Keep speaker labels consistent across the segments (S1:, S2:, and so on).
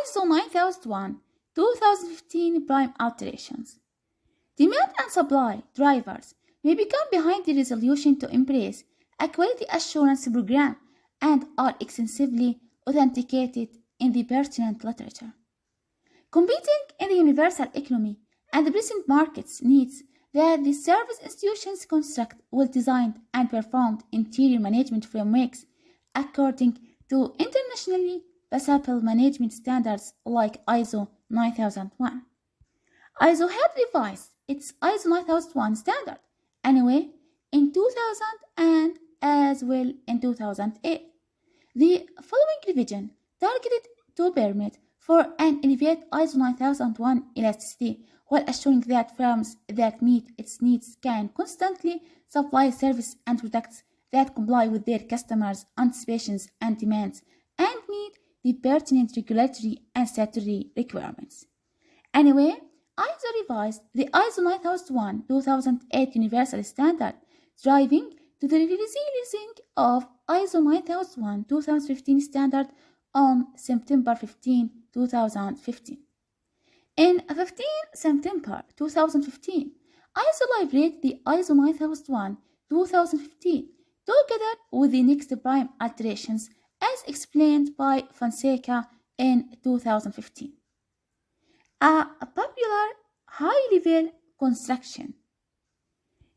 S1: ISO 9001 2015 Prime Alterations. Demand and supply drivers may become behind the resolution to embrace a quality assurance program and are extensively authenticated in the pertinent literature. Competing in the universal economy and the present market's needs that the service institutions construct well-designed and performed interior management frameworks according to internationally acceptable management standards like ISO 9001. ISO had revised its ISO 9001 standard anyway in 2000 and as well in 2008. The following revision targeted to permit for an elevated ISO 9001 elasticity while assuring that firms that meet its needs can constantly supply services and products that comply with their customers' anticipations and demands and meet the pertinent regulatory and statutory requirements. Anyway, ISO revised the ISO 9001-2008 Universal Standard, driving to the releasing of ISO 9001-2015 Standard on September 15, 2015. In 15 September 2015, ISO liberated the ISO 9001-2015 together with the next prime alterations as explained by Fonseca in 2015. A popular high-level construction.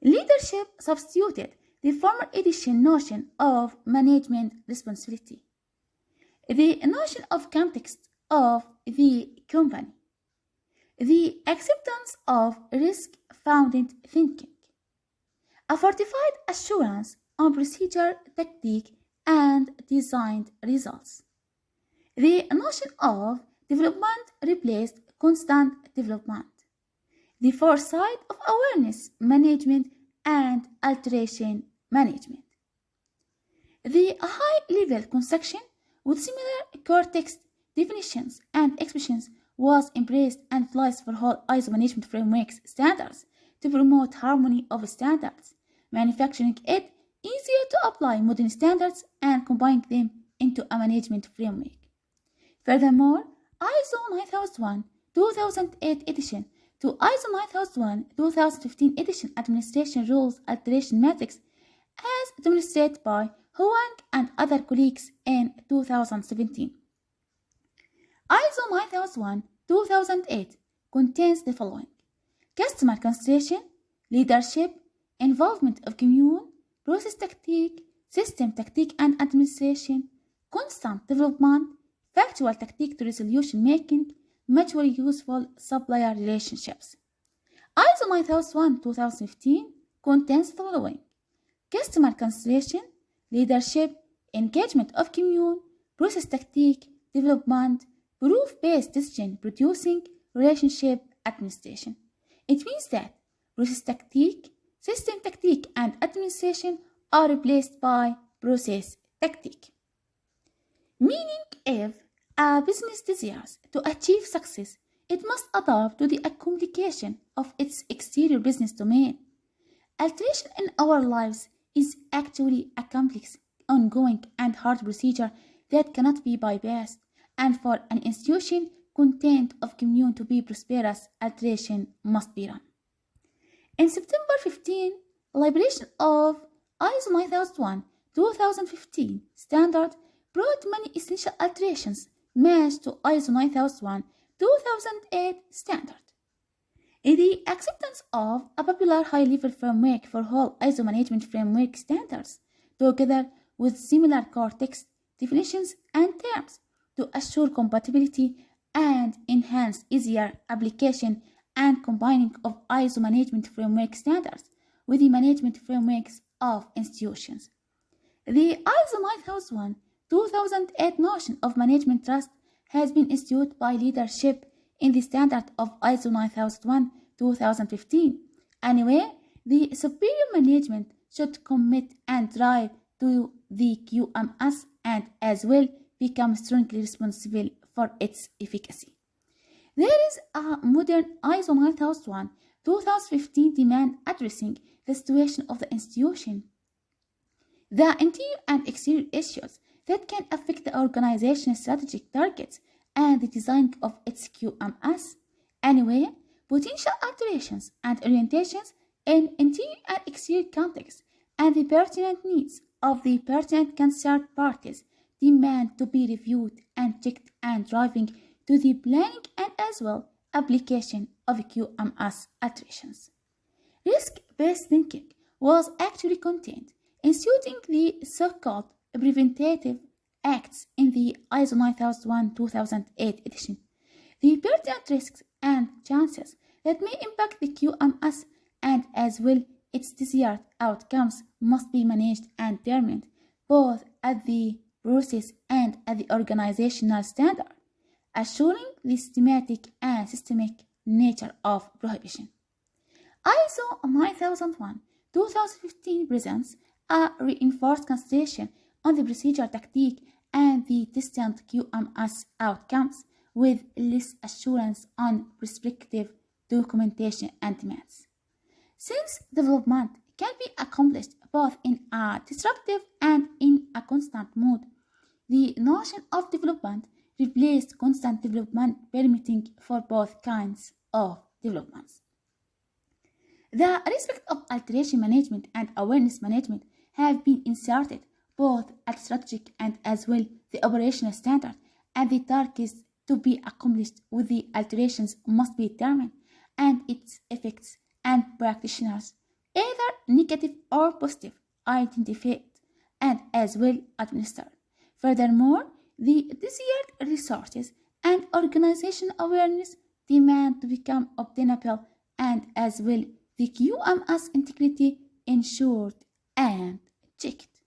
S1: Leadership substituted the former edition notion of management responsibility, the notion of context of the company, the acceptance of risk-founded thinking, a fortified assurance on procedure, technique, and designed results. The notion of development replaced constant development. The foresight of awareness management and alteration management. The high-level construction with similar core text definitions and expressions was embraced and utilized for whole ISO management frameworks standards to promote harmony of standards, manufacturing it easier to apply modern standards and combining them into a management framework. Furthermore, ISO 9001-2008 edition to ISO 9001-2015 edition administration rules alteration matrix as demonstrated by Huang and other colleagues in 2017. ISO 9001-2008 contains the following: customer concentration, leadership, involvement of commune, process tactique, system tactique and administration, constant development, factual tactique to resolution making, mutually useful supplier relationships. ISO 9001-2015 contains the following: customer concentration, leadership, engagement of commune, process tactique, development, proof-based decision producing, relationship administration. It means that process tactique, system tactique, and administration are replaced by process tactique. Meaning, if a business desires to achieve success, it must adapt to the complication of its exterior business domain. Alteration in our lives is actually a complex, ongoing, and hard procedure that cannot be bypassed, and for an institution content of commune to be prosperous, alteration must be run. In September 15, liberation of ISO 9001-2015 standard brought many essential alterations matched to ISO 9001-2008 standard. The acceptance of a popular high-level framework for whole ISO management framework standards, together with similar core text definitions and terms to assure compatibility and enhance easier application and combining of ISO management framework standards with the management frameworks of institutions. The ISO 9001-2008 notion of management trust has been instituted by leadership in the standard of ISO 9001-2015. Anyway, the superior management should commit and drive to the QMS and as well become strongly responsible for its efficacy. There is a modern ISO 9001-2015 demand addressing the situation of the institution, the interior and exterior issues that can affect the organization's strategic targets and the design of its QMS. Anyway, potential alterations and orientations in interior and exterior context and the pertinent needs of the pertinent concerned parties demand to be reviewed and checked and driving to the planning and as well application of QMS alterations. Risk-based thinking was actually contained in suiting the so-called preventative acts in the ISO 9001-2008 edition. The pertinent risks and chances that may impact the QMS and as well its desired outcomes must be managed and determined both at the process and at the organizational standard, assuring the systematic and systemic nature of prohibition. ISO 9001-2015 presents a reinforced consideration on the procedure technique and the distant QMS outcomes with less assurance on prospective documentation and demands. Since development can be accomplished both in a disruptive and in a constant mode, the notion of development replaced constant development, permitting for both kinds of developments. The aspects of alteration management and awareness management have been inserted both at strategic and as well the operational standard, and the targets to be accomplished with the alterations must be determined and its effects and practitioners, either negative or positive, identified and as well administered. Furthermore, the desired resources and organization awareness demand to become obtainable and as well the QMS integrity ensured and checked.